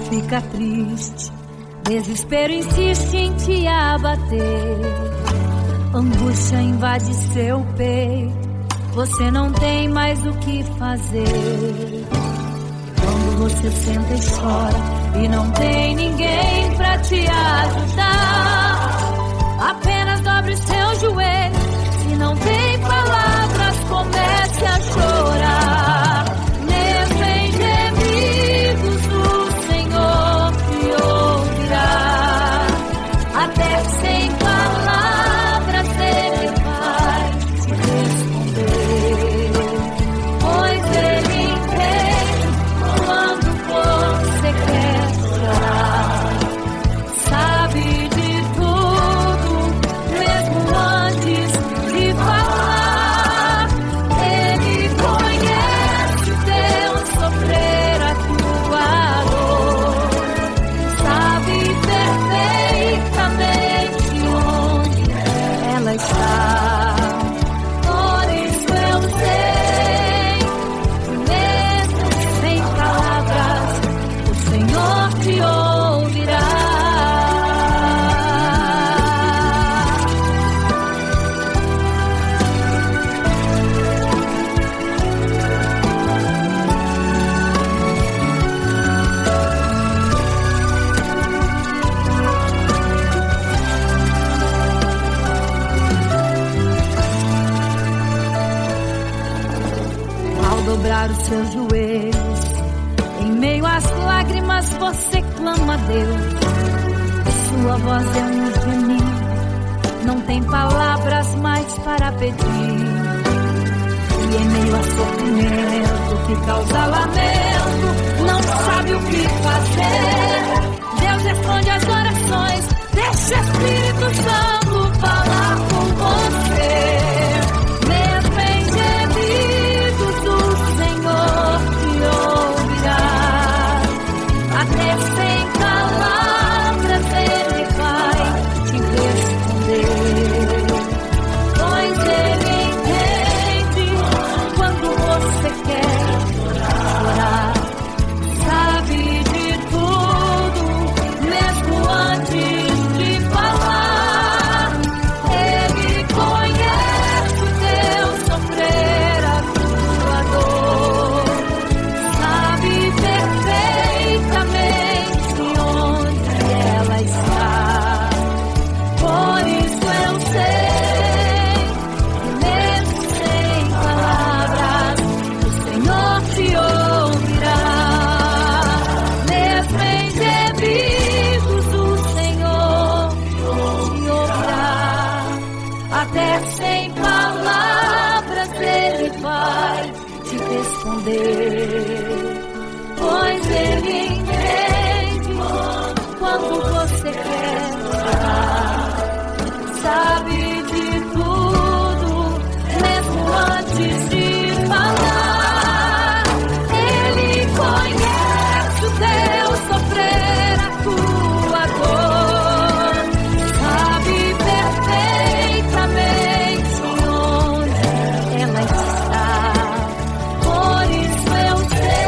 fica triste, desespero insiste em te abater, angústia invade seu peito, você não tem mais o que fazer. Quando você senta e chora e não tem ninguém pra te ajudar, apenas dobre seu joelho, se não tem palavras, comece a chorar. Mesmo em gemidos o Senhor te ouvirá, até sem palavras Ele vai te responder, pois Ele entende quando você quer chorar, sabe de tudo, mesmo antes de falar. Ele conhece o teu sofrer, a tua dor, sabe perfeitamente onde ela está. Por isso eu sei que mesmo sem palavras o Senhor te ouvirá. Ao dobrar os seus joelhos, em meio às lágrimas você clama a Deus. Sua voz é um gemido, não tem palavras mais para pedir. E em meio a sofrimento que causa lamento, não sabe o que fazer. Deus responde às orações, deixa o Espírito Santo falar com você. Mesmo em gemidos o Senhor te ouvirá, até sem palavras Ele vai te responder, pois Ele entende quando você quer chorar, sabe de tudo, mesmo antes de falar. Ele conhece o teu sofrer, a tua dor, sabe perfeitamente onde ela está. Por isso eu sei que mesmo sem palavras o Senhor te ouvirá. Mesmo em gemidos o Senhor te ouvirá, até sem palavras Ele vai te responder, pois Ele entende quando você quer chorar, sabe de tudo, mesmo antes de falar. Ele conhece o teu sofrer, a tua dor, sabe perfeitamente onde ela está. Por isso eu sei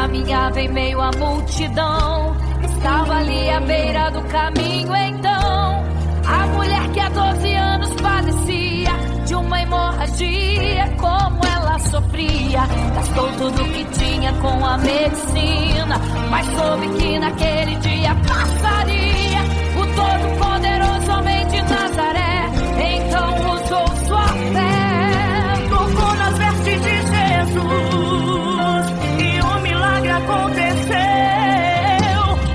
caminhava em meio à multidão. Estava ali à beira do caminho então a mulher que há 12 anos padecia de uma hemorragia. Como ela sofria, gastou tudo que tinha com a medicina, mas soube que naquele dia passaria o todo-poderoso homem de Nazaré. Então usou sua fé, tocou nas vestes de Jesus e um milagre aconteceu.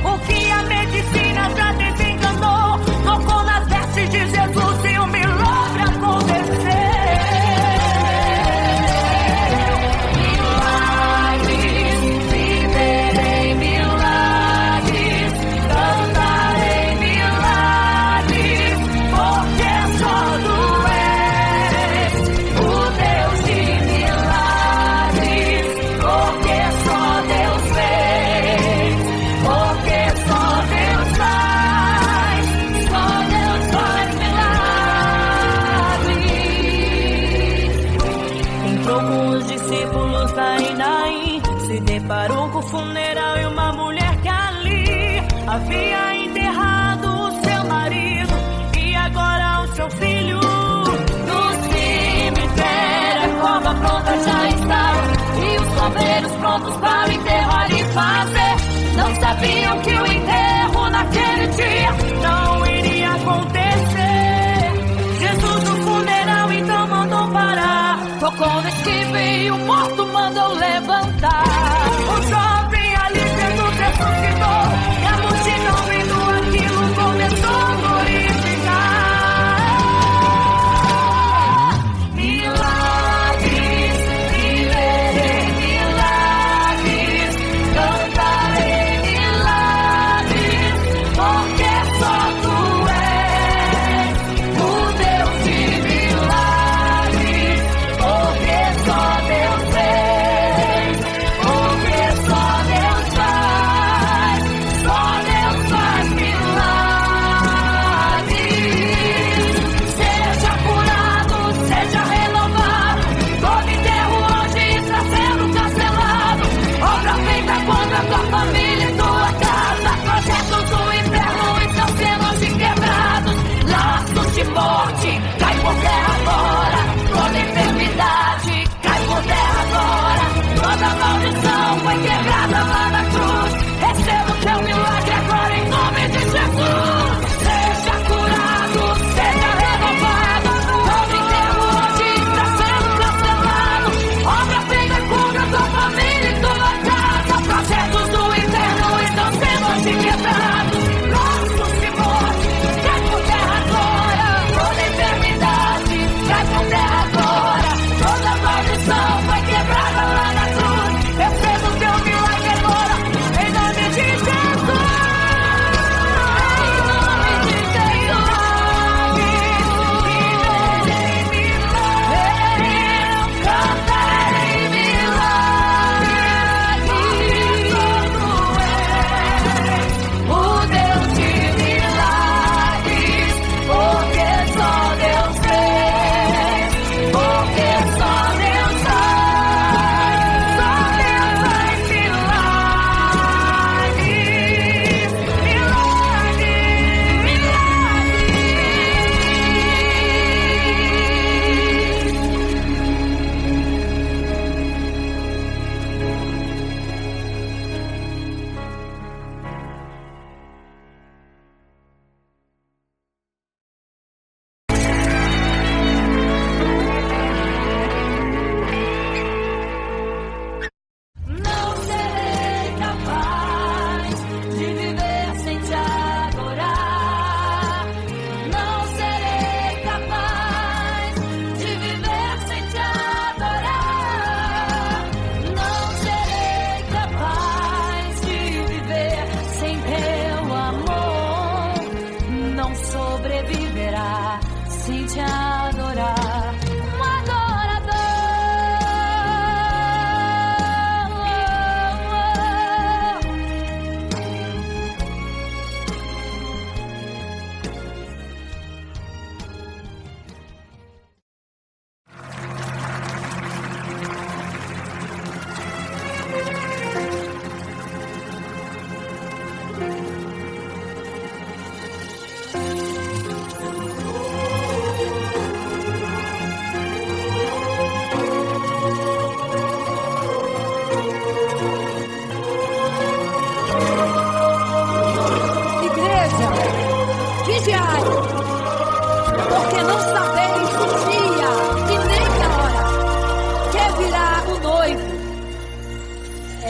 O que a medicina já desenganou, tocou nas vestes de Jesus e um milagre aconteceu. Milagres, viverei milagres, cantarei milagres, porque só tu és o Deus de milagres, porque só Deus fez, porque só Deus faz milagres. Entrou com os discípulos em Naim, se deparou com o funeral e uma mulher que ali havia enterrado o seu marido e agora o seu filho. No cemitério a cova pronta já estava e os sobreiros prontos para enterrar e fazer. Não sabiam que o enterro naquele dia não iria acontecer. Jesus no funeral então mandou parar, tocou no esquivo e o morto mandou levantar. O jovem ali Jesus ressuscitou e a multidão vendo aquilo começou a glorificar. Milagres, viverei milagres, cantarei milagres, porque só tu és o Deus de milagres, porque só Deus fez,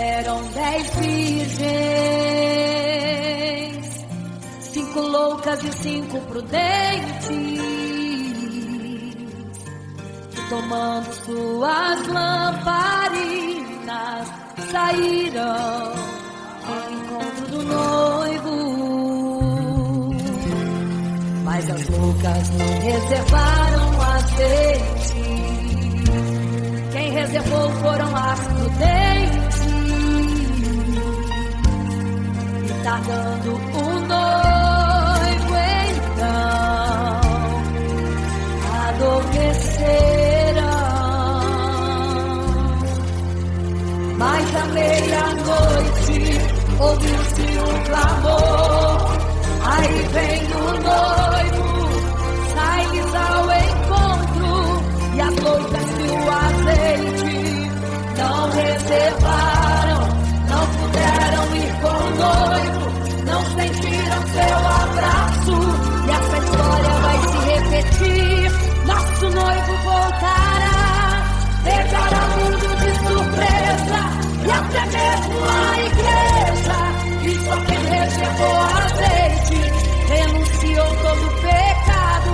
Eram 10 virgens, 5 loucas e 5 prudentes, que tomando suas lamparinas saíram ao encontro do noivo. Mas as loucas não reservaram azeite, quem reservou foram as prudentes. E tardando o noivo então adormeceram. Mas à meia-noite ouviu-se um clamor, aí vem o noivo, sai-lhes ao encontro. E as loucas e o azeite não reservaram, não puderam ir com o noivo, não sentiram seu abraço. E essa história vai se repetir, nosso noivo voltará, pegará o mundo de surpresa, e até mesmo a igreja. E só quem reservou azeite, renunciou todo o pecado,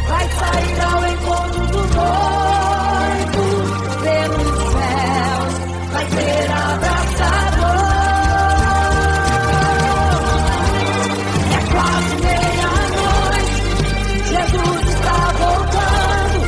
vai sair ao encontro do noivo. Pelos céus vai ser abraçador. É quase meia-noite, Jesus está voltando,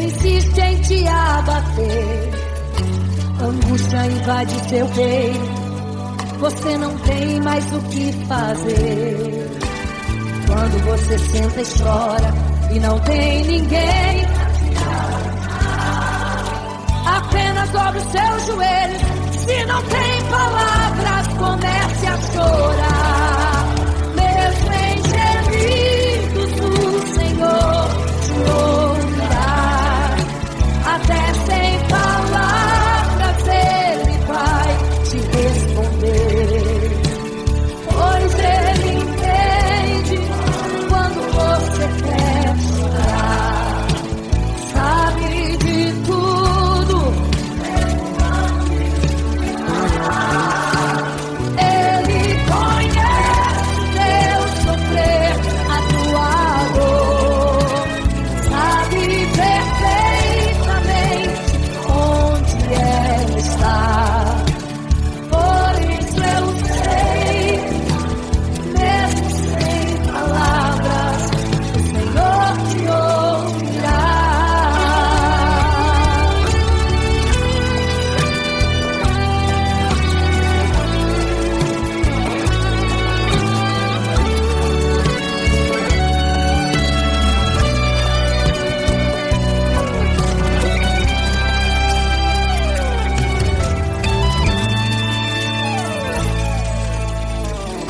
insiste em te abater. Angústia invade seu peito, você não tem mais o que fazer. Quando você senta e chora e não tem ninguém, apenas dobre os seus joelhos. Se não tem palavras, comece a chorar. Mesmo em gemidos, o Senhor te ouvirá. Até sem palavras Ele vai te responder. Pois Ele entende quando você quer chorar. Sabe de tudo. Ele conhece teu sofrer, a tua dor. Sabe perfeitamente onde ela está. Por isso eu sei, mesmo sem palavras, o Senhor te ouvirá.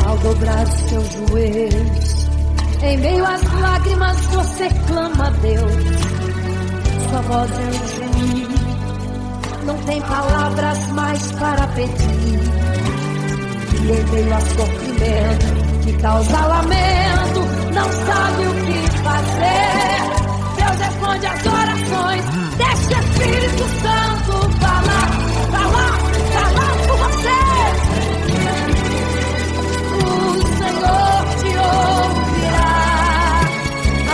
Ao dobrar os seus joelhos, em meio às lágrimas você clama a Deus. Sua voz é um gemido, não tem palavras mais para pedir. E em meio a sofrimento que causa lamento, não sabe o que fazer. Deus responde as orações, deixa o Espírito Santo falar por você. O Senhor te ouvirá,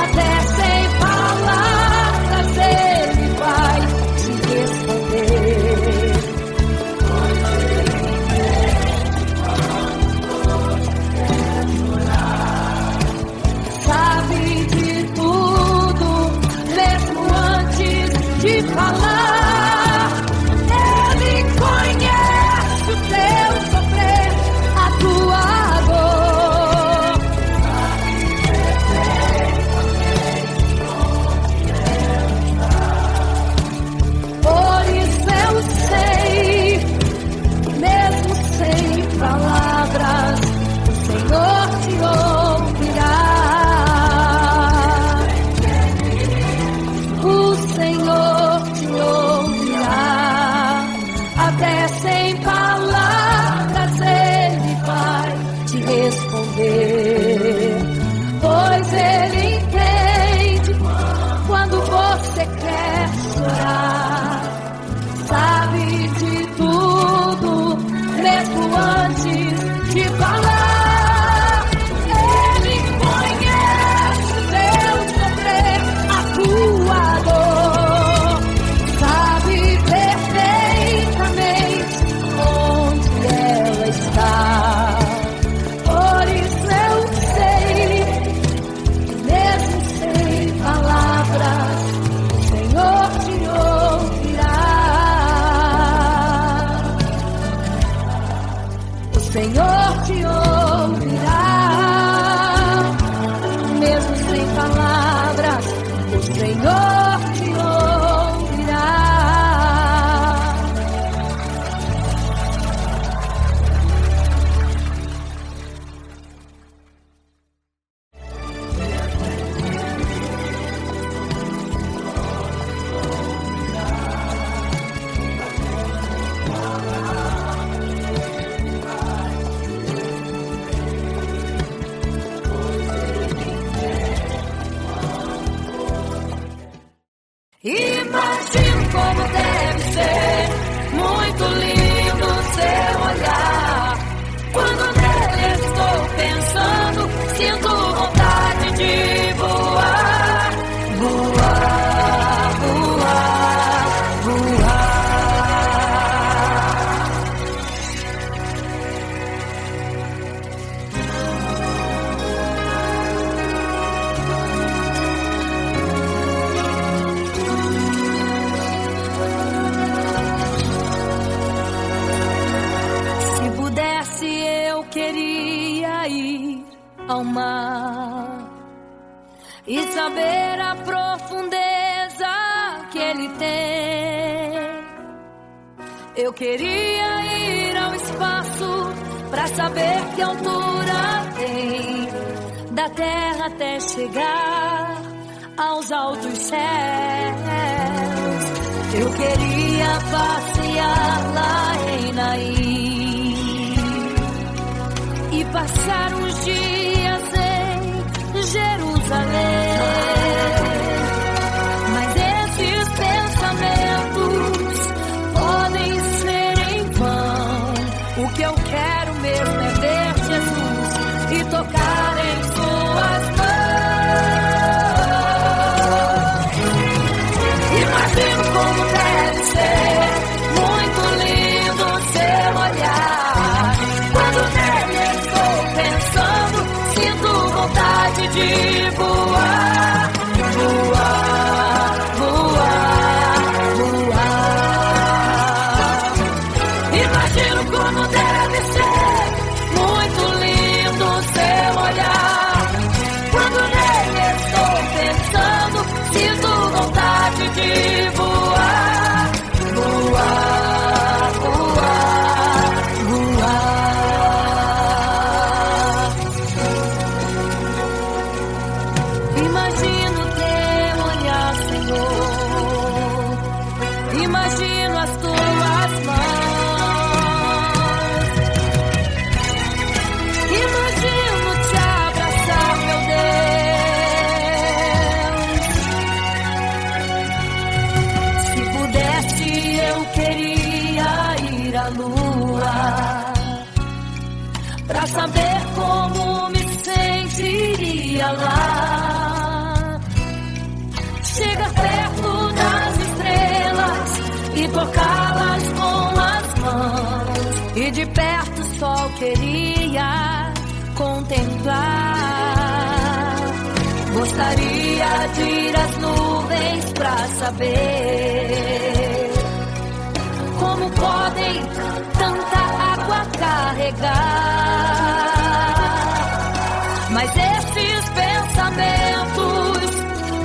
até sem palavras Ele vai te responder. Sabe de tudo, mesmo antes de falar. Ele conhece o teu sofrer, a tua dor. Por isso eu sei, mesmo sem palavras, o Senhor te ouvirá. O Senhor te ouvirá, até sem palavras Ele vai te responder. Pois Ele entende quando você quer chorar. Sabe de tudo, mesmo antes de falar. Ele conhece o teu sofrer, a tua dor. Sabe perfeitamente onde ela está. Por isso eu sei, mesmo sem palavras, o Senhor te ouvirá. O Senhor te ouvirá, mesmo sem palavras, o Senhor te ouvirá. Imagino como deve ser, muito lindo seu olhar. Quando nele estou pensando, sinto vontade de voar, voar, voar, voar. alma e saber a profundeza que ele tem. Eu queria ir ao espaço pra saber que altura tem, da terra até chegar aos altos céus. Eu queria passear lá em Naim e passar uns dias em Jerusalém. Mas esses pensamentos podem ser em vão. O que eu quero mesmo é ver Jesus e tocar em suas mãos. Imagino como deve ser muito lindo seu olhar. Quando nele estou pensando, sinto vontade de voar, voar, voar, voar. Imagino como deve ser muito lindo seu olhar. Quando nele estou pensando, sinto vontade de voar, voar, voar, voar. Imagino teu olhar, Senhor. Imagino as tuas mãos. Imagino te abraçar, meu Deus. Se pudesse, eu queria ir à lua pra saber como me sentiria lá. Chegar perto das estrelas e tocá-las com as mãos. E de perto só queria contemplar. Gostaria de ir às nuvens pra saber como podem tanta água carregar. Mas esses pensamentos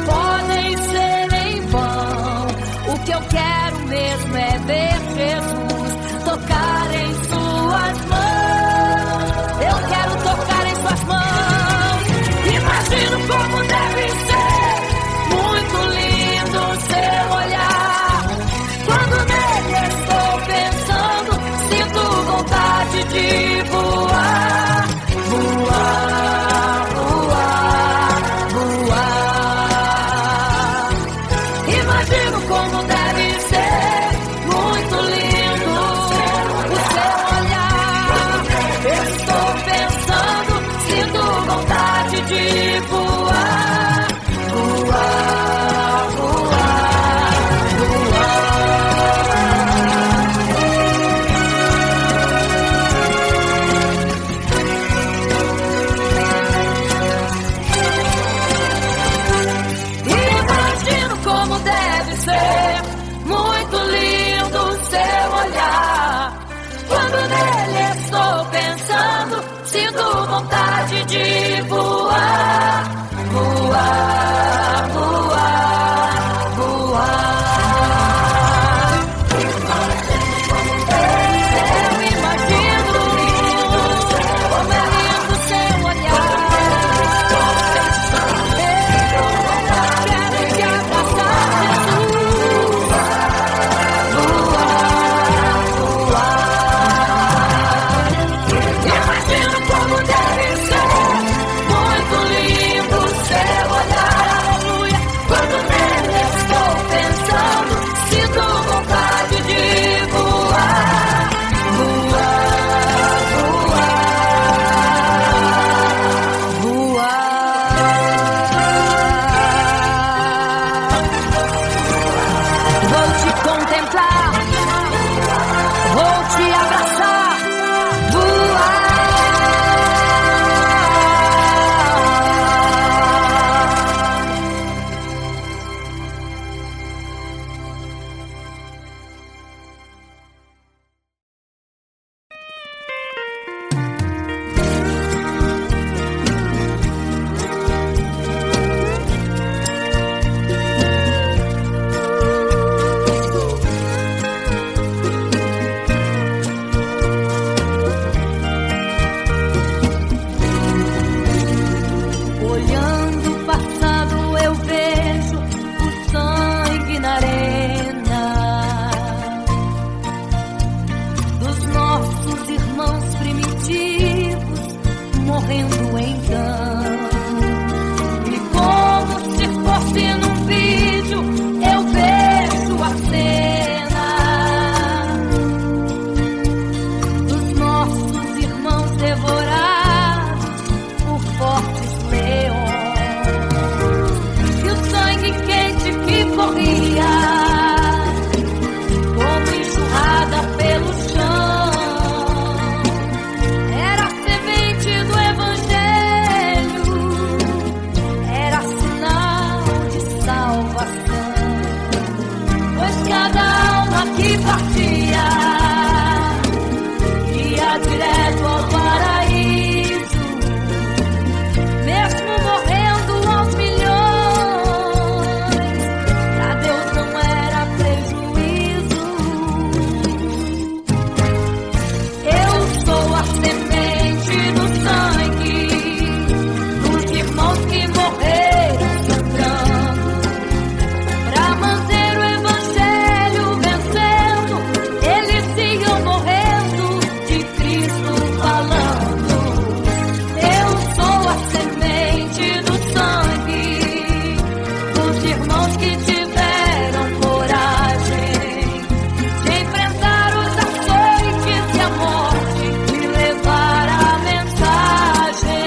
podem ser em vão. O que eu quero mesmo é ver Jesus tocar em suas mãos. Eu quero tocar em suas mãos. Imagino como deve ser muito lindo seu olhar. Quando nele estou pensando, sinto vontade de voar, voar, voar, voar. Imagino como deve ser muito lindo o seu olhar. Estou pensando, sinto vontade de voar, voar, voar, Imagino como deve ser muito lindo o seu olhar. Quando nele estou pensando, sinto vontade de voar, voar, voar, voar. Eu imagino como é lindo o seu olhar. Quero te abraçar, Jesus. Voar, voar. Imagino como deve ser muito lindo o seu olhar. Aleluia. Quando nele estou pensando, sinto vontade de voar, voar, voar, voar. Vou te contemplar, vou te abraçar, voar. pois cada alma que partia ia direto ao paraíso, mesmo morrendo aos milhões, pra Deus não era prejuízo. Eu sou a semente do sangue dos irmãos que morreram sangrando, pra manter o evangelho vencendo. Eles iam morrendo, de Cristo falando. Eu sou a semente do sangue dos irmãos que tiveram coragem de enfrentar os açoites e a morte e levar a mensagem.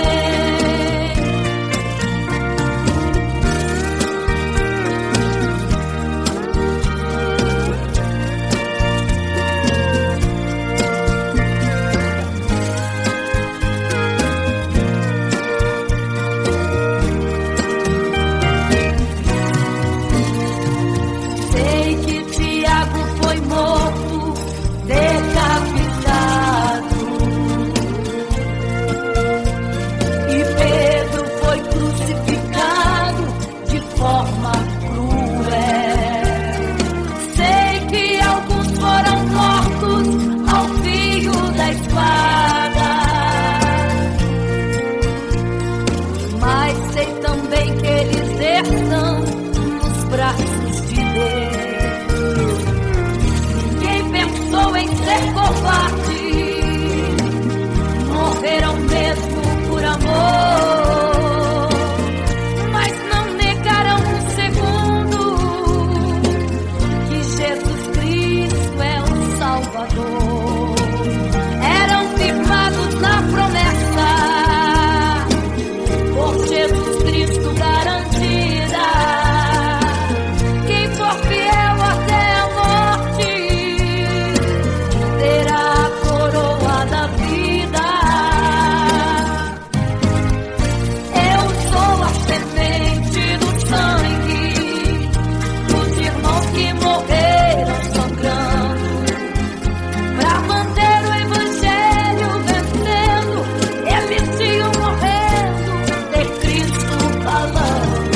Sei que Tiago foi morto, decapitado, e Pedro foi crucificado de forma cruel. Sei que alguns foram mortos ao fio da espada, mas sei também que eles estão nos braços de Deus. Ninguém pensou em ser covarde, morreram mesmo por amor, mas não negaram um segundo que Jesus Cristo é o Salvador. Eram firmados na promessa, por Jesus Cristo garantida. Quem for fiel até a morte terá a coroa da vida. Eu sou a semente do sangue dos irmãos que morreram sangrando, pra manter o evangelho vencendo. Eles iam morrendo, de Cristo falando.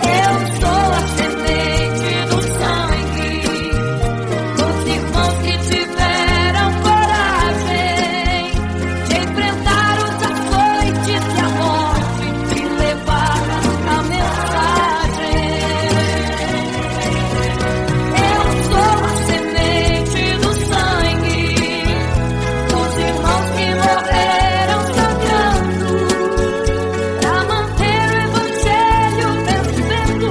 Eu sou a semente do sangue dos irmãos que tiveram coragem de enfrentar os açoites e a morte e levar a mensagem. Eu sou a semente do sangue dos irmãos que morreram sangrando, pra manter o evangelho vencendo.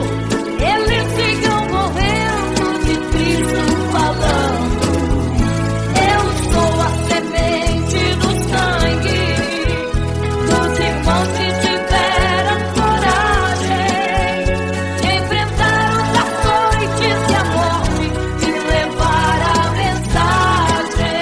Eles iam morrendo, de Cristo falando. Eu sou a semente do sangue dos irmãos que tiveram coragem de enfrentar os açoites e a morte e levar a mensagem.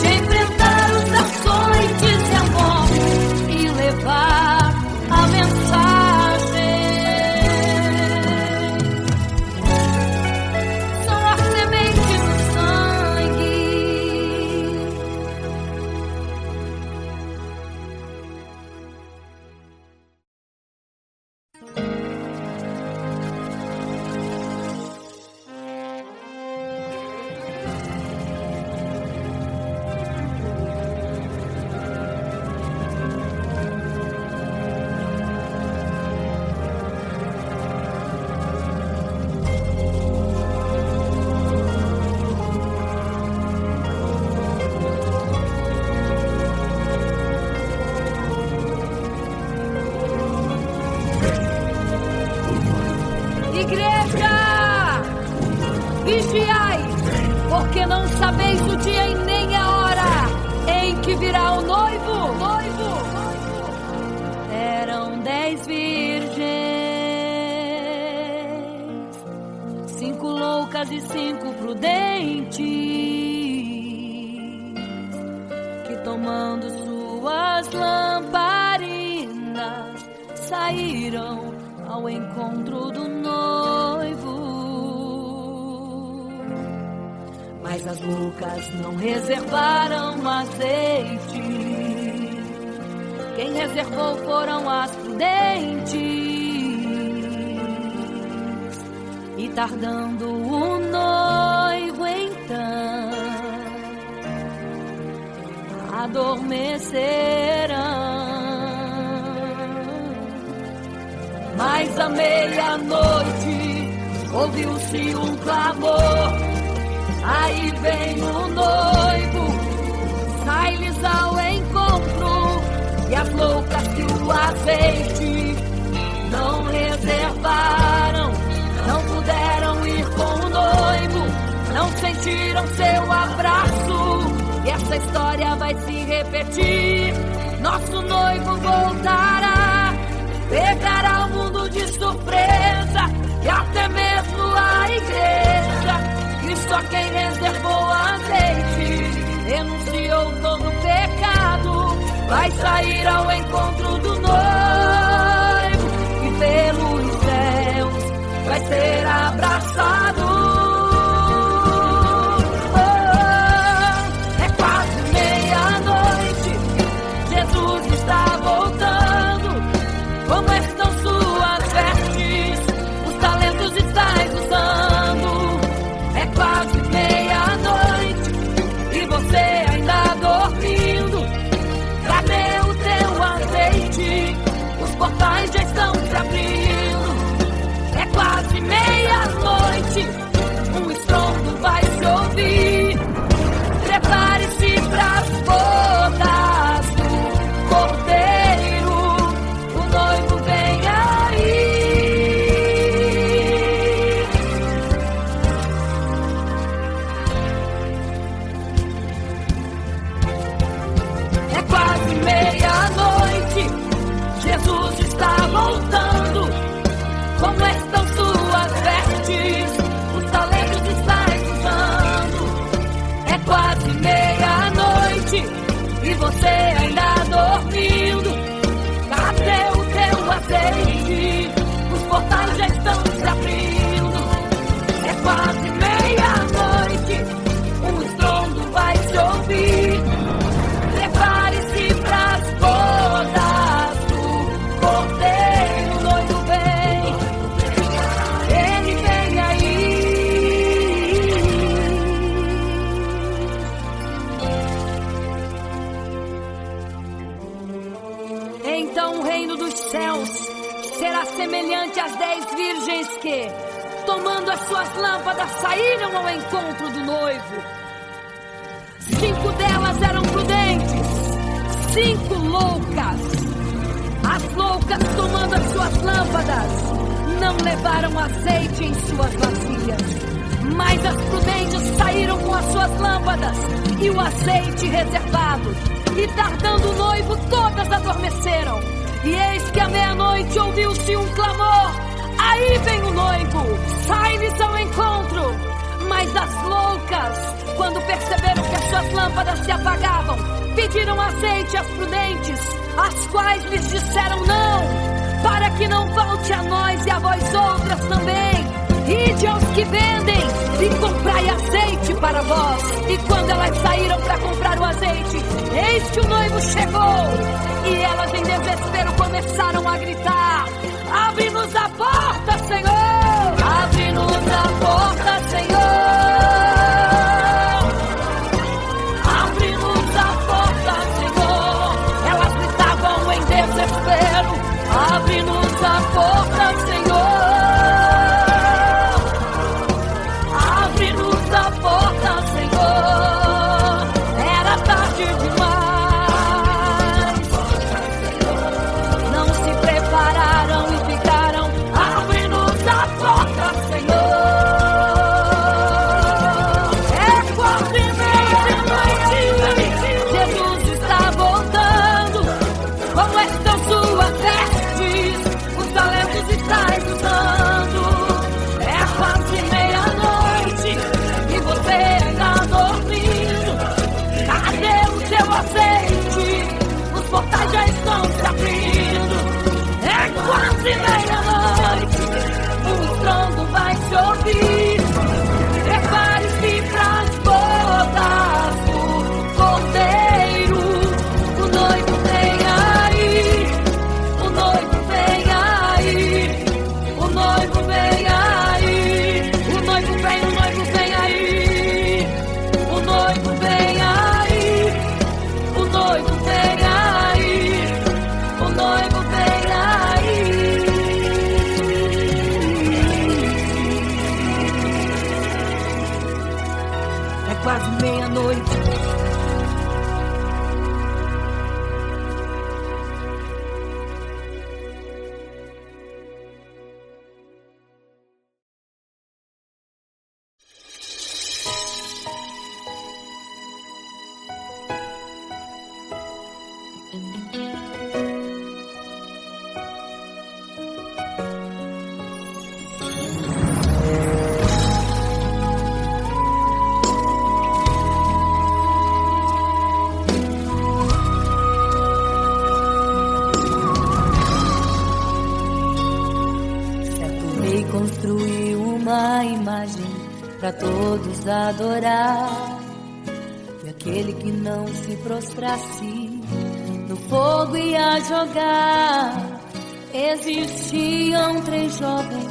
De enfrentar os açoites e a morte e levar a mensagem. Sou a semente do sangue. Igreja, vigiai, porque não sabeis o dia e nem a hora em que virá o noivo. Eram 10 virgens, 5 loucas e 5 prudentes, que tomando suas lamparinas saíram ao encontro do noivo. Mas as loucas não reservaram azeite. Quem reservou foram as prudentes. E tardando o noivo então adormecerão. Mas à meia-noite ouviu-se um clamor. Aí vem o noivo, sai-lhes ao encontro. E as loucas que o azeite não reservaram, não puderam ir com o noivo, não sentiram seu abraço. E essa história vai se repetir. Nosso noivo voltará, pegará o mundo de surpresa, e até mesmo a igreja. E só quem reservou azeite, renunciou todo pecado, vai sair ao encontro do noivo, e pelos céus vai ser abraçado. É quase meia-noite, Jesus está voltando. Como estão suas vestes? Os talentos estáis usando. É quase meia-noite e você ainda dormindo. Cadê o teu azeite? Os portais já estão se abrindo. É quase meia-noite, um estrondo vai se ouvir. Prepare-se pras bodas do Cordeiro, o noivo vem aí. É quase meia-noite, Jesus está voltando. Como estão suas vestes? Os talentos estáis usando. É quase meia-noite e você ainda dormindo. Cadê o teu azeite? Os portais já estão se abrindo. É quase meia-noite, um estrondo vai se ouvir. Prepare-se pras bodas do Cordeiro, o noivo vem. Ele vem aí. Então o reino dos céus será semelhante às 10 virgens que, tomando as suas lâmpadas, saíram ao encontro do noivo. 5 delas eram prudentes, 5 loucas. As loucas, tomando as suas lâmpadas, não levaram azeite em suas vasilhas. Mas as prudentes saíram com as suas lâmpadas e o azeite reservado. E tardando o noivo, todas adormeceram. E eis que à meia-noite ouviu-se um clamor. Aí vem o noivo, sai-lhes ao encontro. Mas as loucas, quando perceberam que as suas lâmpadas se apagavam, pediram azeite às prudentes, as quais lhes disseram não, para que não falte a nós e a vós outras também. Ide aos que vendem e comprai azeite para vós. E quando elas saíram para comprar o azeite, eis que o noivo chegou. E elas em desespero começaram a gritar: abre-nos a porta, Senhor! Abre-nos a porta, Senhor! Abre-nos a porta, Senhor! Elas gritavam em desespero: abre-nos a porta, Senhor! Abre-nos a porta, Senhor! Era tarde demais. Não se prepararam e ficaram: abre-nos a porta, Senhor! É quase meia-noite, Jesus está voltando. Como estão suas vestes? Os talentos estáis usando. É quase meia-noite e você ainda dormindo. Cadê o seu azeite? Os portais já estão se abrindo. É quase meia-noite, o estrondo vai se ouvir. Prepare-se pras bodas quase meia-noite. Construiu uma imagem para todos adorar, e aquele que não se prostrasse no fogo ia jogar. Existiam 3 jovens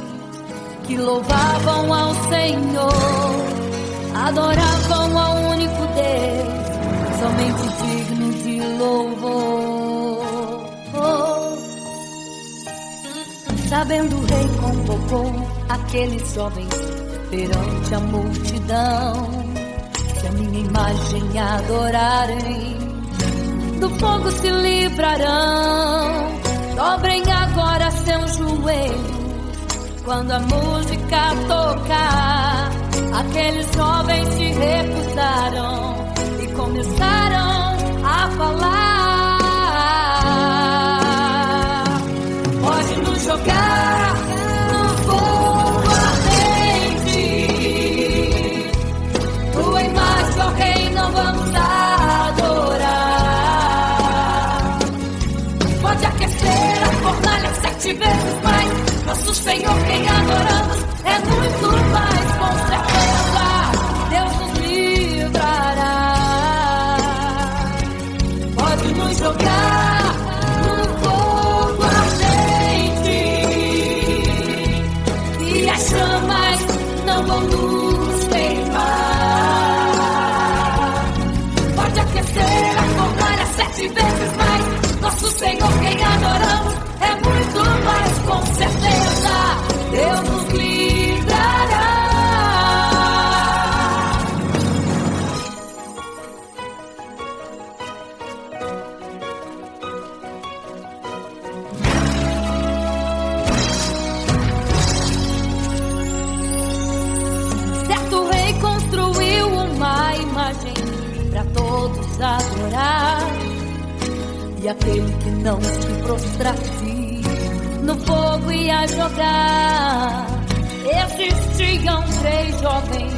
que louvavam ao Senhor, adoravam ao único Deus, somente digno de louvor. Sabendo, o rei convocou aqueles jovens perante a multidão. Se a minha imagem adorarem, do fogo se livrarão. Dobrem agora seus joelhos quando a música tocar. Aqueles jovens se recusaram e começaram a falar. Pode nos jogar no fogo ardente, tua imagem, ó Rei, não vamos adorar. Pode aquecer a fornalha 7 vezes mais, nosso Senhor quem adoramos é muito mais, com certeza Deus nos livrará. Pode nos jogar no fogo ardente, e as chamas não vão nos queimar. Pode aquecer a fornalha 7 vezes mais, nosso Senhor quem adoramos é muito mais, com certeza Deus nos livrará. Certo rei construiu uma imagem para todos adorar, e aquele que não se prostrasse no fogo ia jogar. Existiam 3 jovens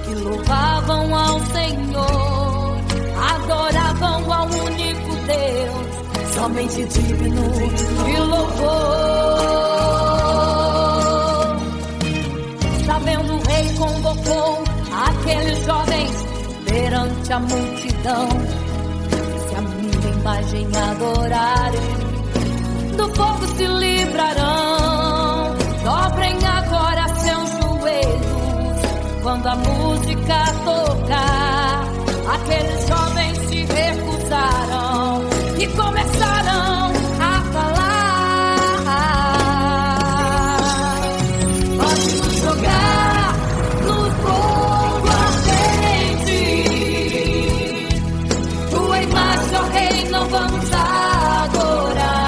que louvavam ao Senhor, adoravam ao único Deus, somente digno de louvor. Sabendo, o rei convocou aqueles jovens perante a multidão. Se a minha imagem adorarem, do fogo se livrarão. Dobrem agora seus joelhos quando a música tocar. Aqueles jovens se recusaram e começaram a falar. Pode nos jogar no fogo ardente, tua imagem, ó Rei, não vamos adorar.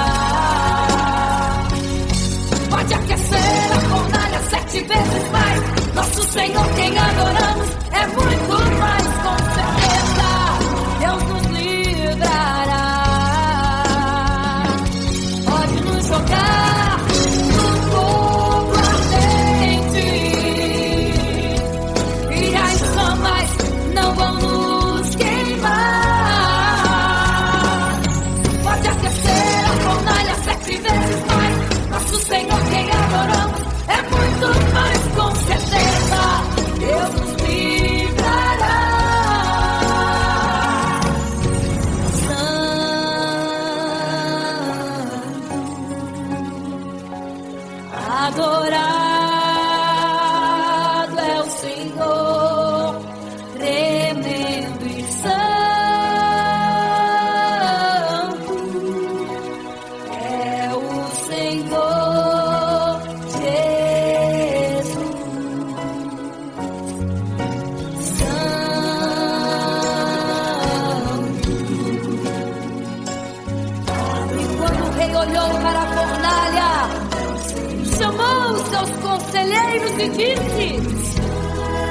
Pode aquecer a fornalha 7 vezes mais, nosso Senhor quem adoramos é muito mais, com certeza Deus nos livrará. Pode nos jogar no fogo ardente, e as chamas não vão nos queimar. Pode aquecer a fornalha 7 vezes mais, nosso Senhor quem adoramos é muito mais, com certeza Deus nos livrará. te disse?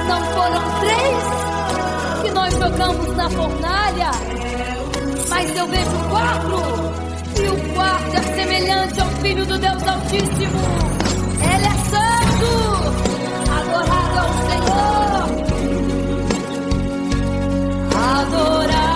Não foram 3 que nós jogamos na fornalha, mas eu vejo 4, e o quarto é semelhante ao Filho do Deus Altíssimo. Ele é santo, adorado ao Senhor, adorado.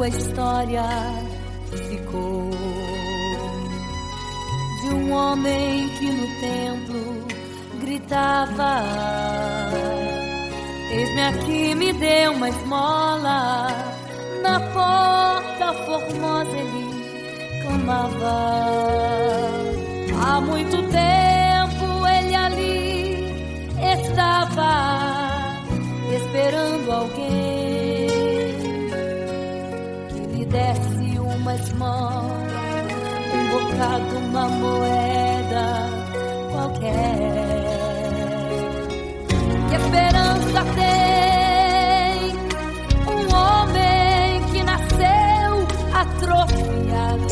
História ficou de um homem que no templo gritava: eis-me aqui, me dê uma esmola. Na porta formosa ele clamava. Há muito tempo ele ali estava esperando alguém desse uma esmola, um bocado, uma moeda qualquer. Que esperança tem um homem que nasceu atrofiado?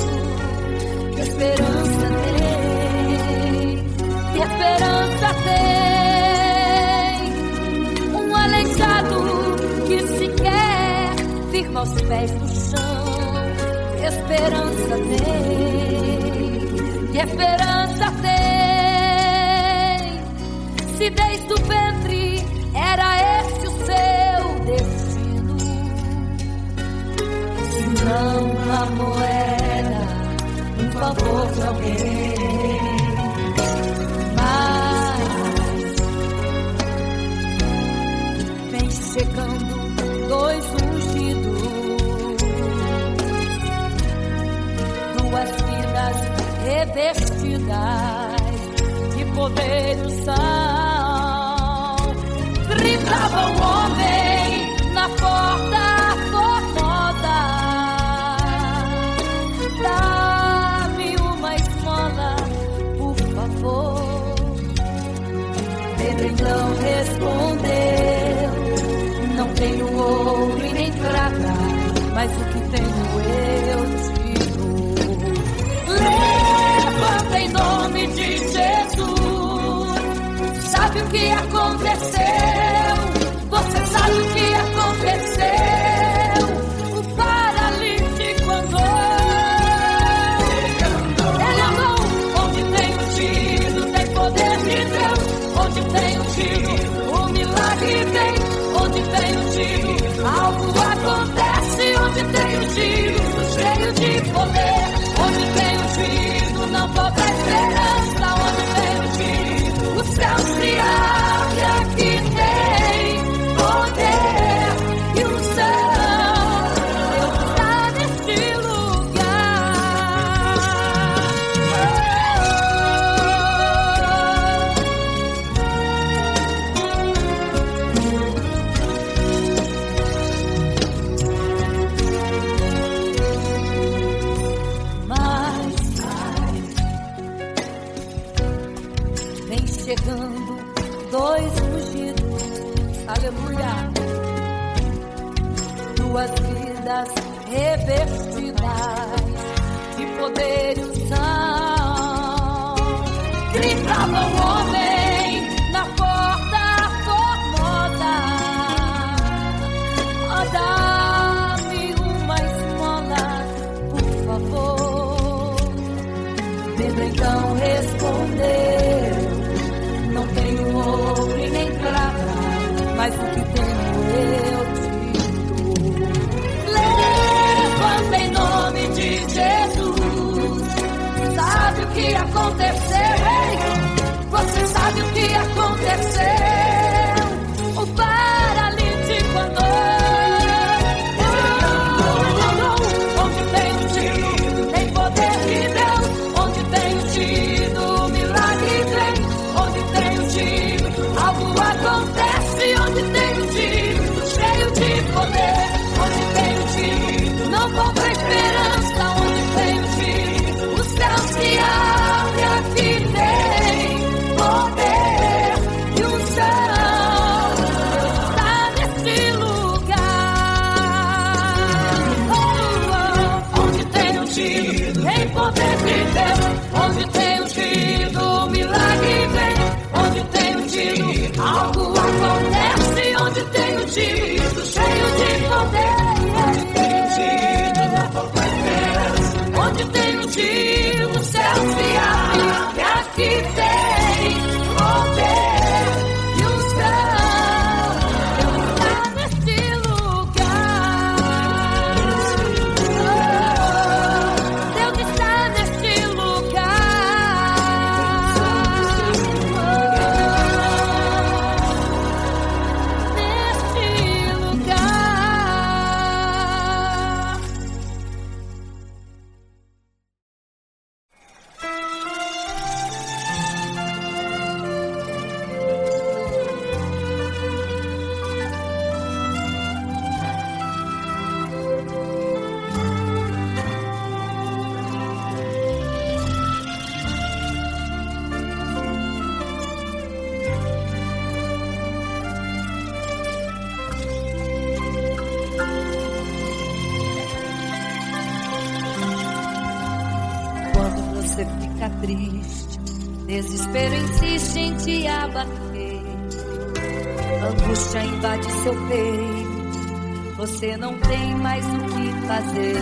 Que esperança tem? Que esperança tem um aleijado que sequer firma os pés no chão? Que esperança tem? Que esperança tem? Se desde o ventre era esse o seu destino, se não uma moeda, um favor de alguém. Mas vem chegando 2 ungidos, 2 vidas revestidas de poder e unção. Gritava o homem na porta formosa: dá-me uma esmola, por favor. Pedro então respondeu: não tenho ouro e nem prata, mas o que tenho eu te dou. Levanta em nome de Jesus. Sabe o que aconteceu? Você sabe o que aconteceu? O paralítico andou. Ele andou onde tem ungido, tem poder de Deus. Onde tem ungido, o milagre tem. Onde tem ungido, algo acontece. Onde tem ungido, cheio de poder. Onde tem ungido, não falta esperança. Onde tem ungido, o céu se abre aqui dentro. aleluia. Tuas vidas revestidas de poder e unção. Gritava o homem na porta formosa: dá-me uma esmola, por favor. Pedro então respondeu: não tenho ouro e nem prata, mas o que tenho eu te dou. Levanta em nome de Jesus. Sabe o que aconteceu? Você sabe o que aconteceu? O paralítico andou. Onde tem tido, tem poder de Deus. Onde tem tido, milagre vem. Onde tem tido, algo acontece. Onde tem tido, cheio de poder. Onde tem tido, não falta esperança. Onde tem tido, o céu se abre. Aqui tem poder e unção. Está nesse lugar. Onde tem tido, tem poder de Deus. Onde tem tido, milagre vem. Onde tem tido, algo acontece. Onde tem tido, cheio de poder. Onde tem tido, não falta esperança. Onde tem tido, o céu se abre. E aqui tem poder e unção. Está neste lugar. Deus está neste lugar. Neste lugar. Quando você fica triste, desespero insiste em te abater. Angústia invade seu peito, você não tem mais o que fazer.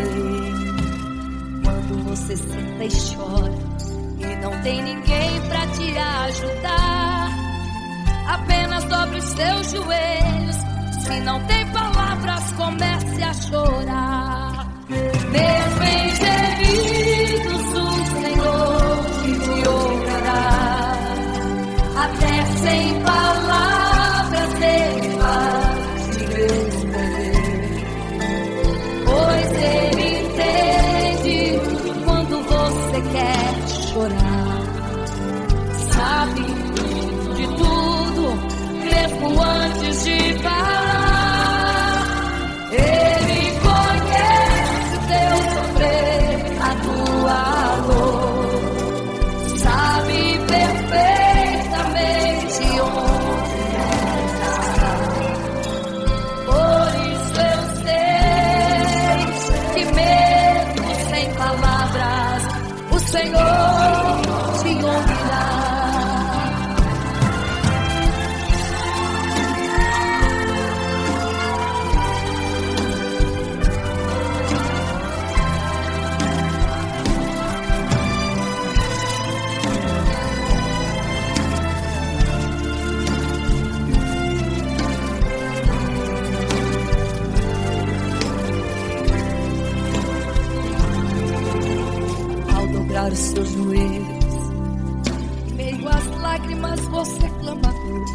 Quando você senta e chora e não tem ninguém pra te ajudar, apenas dobre os seus joelhos. Se não tem palavras, comece a chorar. Mesmo em gemidos, o Senhor te ouvirá. Até sem palavras Ele vai te responder, pois Ele entende quando você quer chorar. Sabe de tudo, mesmo antes de falar. Ele conhece teu sofrer, a tua dor. Sabe perfeitamente onde estás. Por isso eu sei que mesmo sem palavras, o Senhor te ouvirá. Os seus joelhos, em meio às lágrimas você clama a Deus.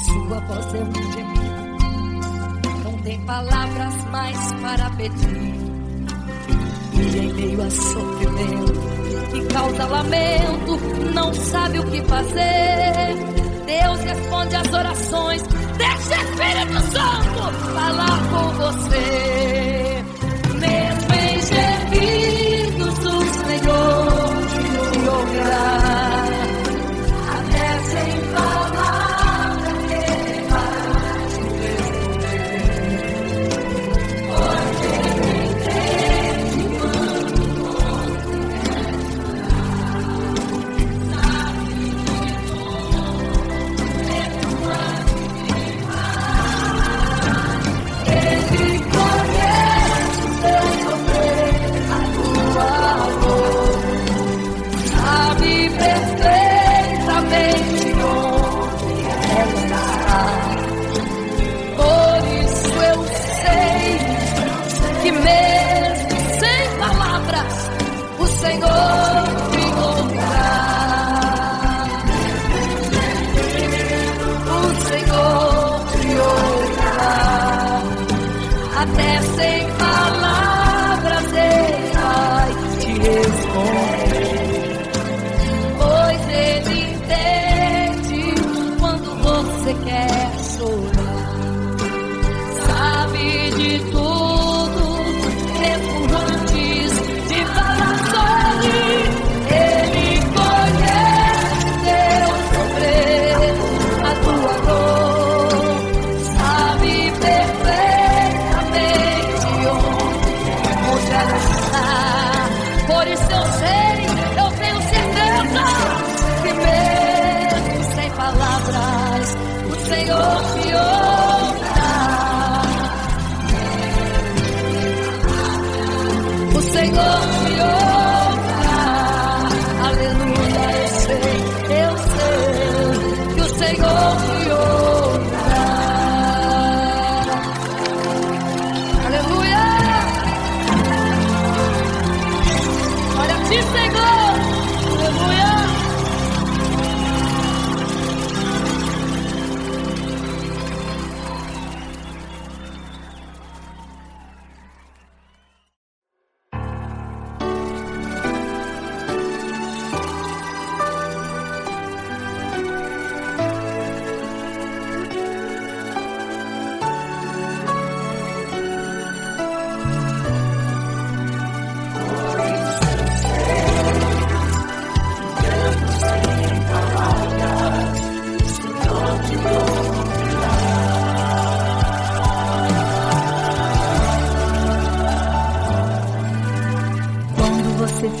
Sua voz é um gemido, não tem palavras mais para pedir. E em meio a sofrimento que causa lamento, não sabe o que fazer. Deus responde às orações. Deixa o Espírito Santo falar com você. Mesmo em gemidos, o Senhor te ouvirá. Até sem palavras Ele vai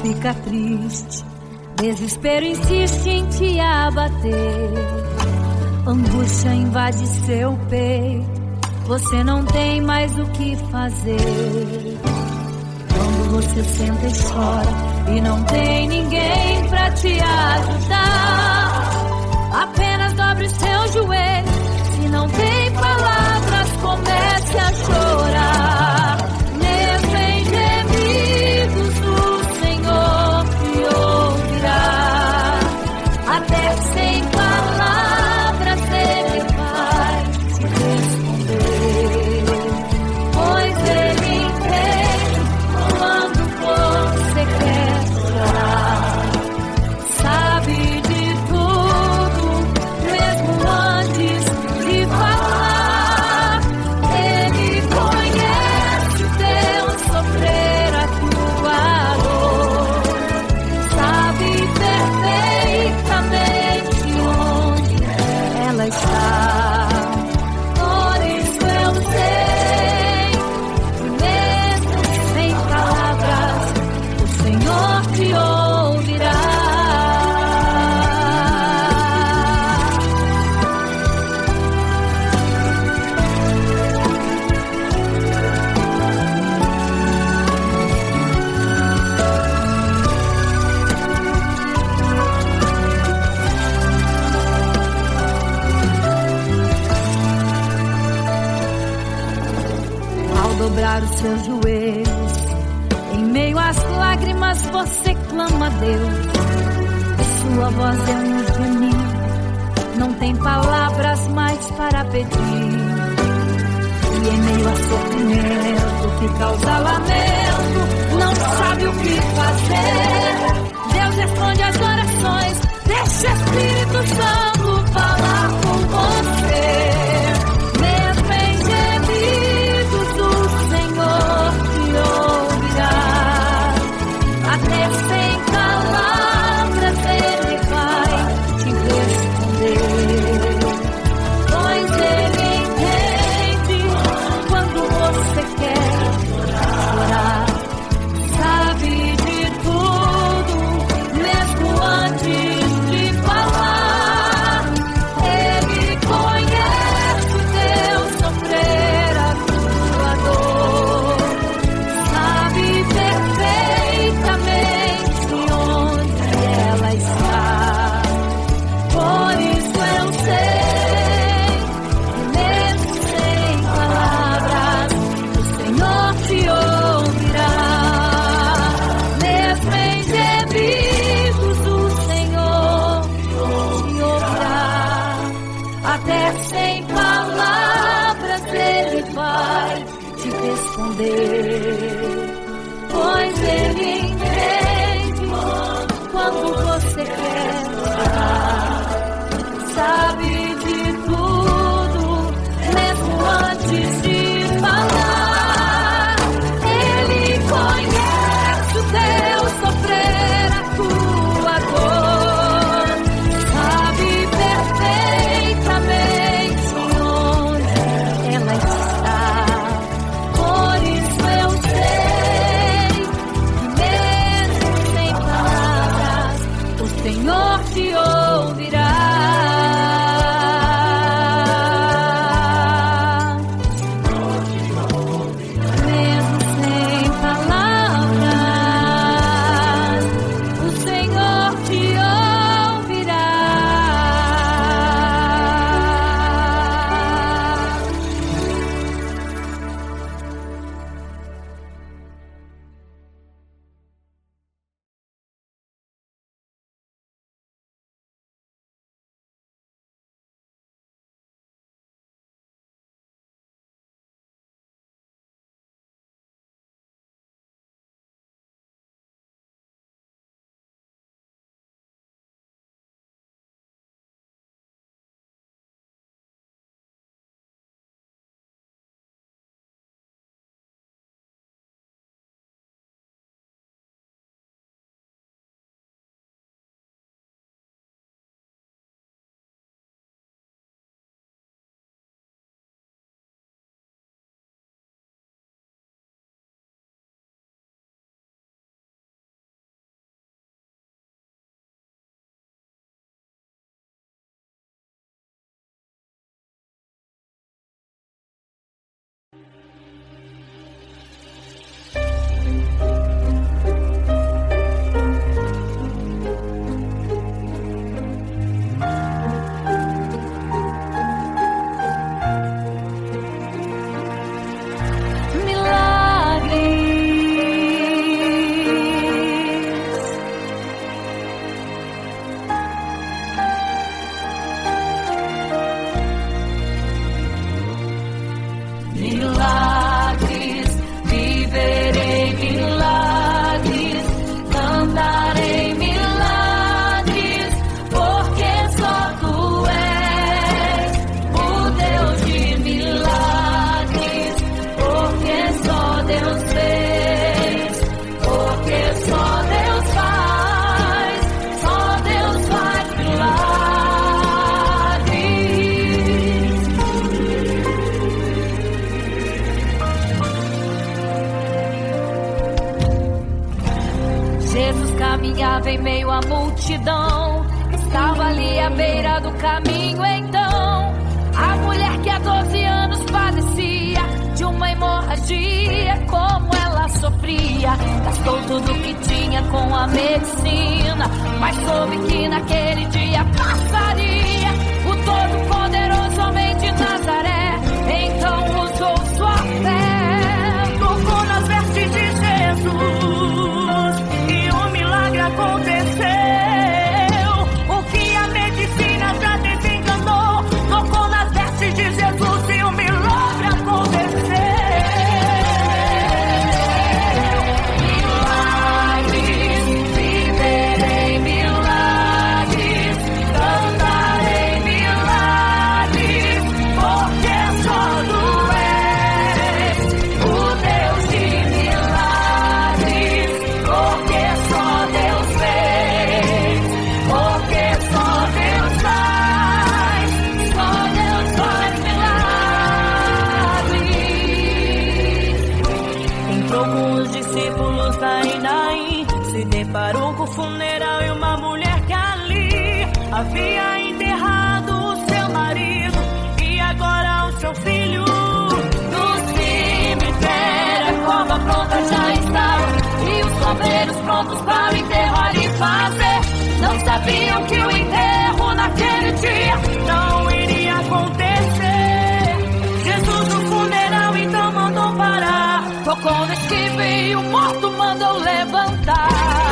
fica triste, desespero insiste em te abater, angústia invade seu peito, você não tem mais o que fazer. Quando você senta e chora e não tem ninguém pra te ajudar, apenas dobre seu joelho. Se não tem palavras, comece a chorar. Mesmo em gemidos, o Senhor te ouvirá. Até sem palavras Ele vai te responder, pois Ele entende quando você quer chorar. Sabe de tudo, mesmo antes de falar. Ele conhece o teu sofrer, a tua dor. Sabe perfeitamente onde ela está. Por isso eu sei que mesmo sem palavras, o Senhor te ouvirá. Ao dobrar os seus joelhos, em meio às lágrimas você clama a Deus. Sua voz é um gemido, não tem palavras mais para pedir. E em meio a sofrimento que causa lamento, não sabe o que fazer. Deus responde às orações, deixa o Espírito Santo falar com você. Mesmo em gemidos, o Senhor te ouvirá. Até sem palavras Ele vai te responder, pois Ele entende quando você quer chorar. Sabe de tudo, mesmo antes de falar. Ele conhece o teu sofrer, a tua dor. Sabe perfeitamente onde ela está. Por isso eu sei que mesmo sem palavras, o Senhor te ouvirá. Mesmo em gemidos, o Senhor te ouvirá. Até sem palavras Ele vai te responder, pois Ele entende quando você quer chorar. Sabe de tudo, mesmo antes de falar. Ele conhece o teu sofrer, a tua dor. Sabe perfeitamente onde ela está. Por isso eu sei que milagres, viverei milagres, cantarei milagres, porque só tu és o Deus de milagres, porque só Deus fez, porque só Deus faz milagres. Jesus caminhava em meio à multidão, estava ali à beira do caminho então. A mulher que há 12 anos padecia de uma hemorragia, como ela sofria. Gastou tudo que tinha com a medicina, mas soube que naquele dia passaria. O Todo-Poderoso homem de Nazaré então usou sua fé, tocou nas vestes de Jesus e um milagre aconteceu. O que a medicina já desenganou, tocou nas vestes de Jesus e um milagre aconteceu. Milagres, viverei milagres, cantarei milagres, porque só tu és o Deus de milagres, porque só Deus fez, porque só Deus faz milagres. Entrou com os discípulos Naim, Naim, se deparou com o funeral e uma mulher que ali havia enterrado o seu marido e agora o seu filho. No cemitério a cova pronta já estava e os obreiros prontos para o enterrar e fazer. Não sabiam que o enterro naquele dia não iria acontecer. Jesus no funeral então mandou parar, tocou no esquife e o morto mandou levantar.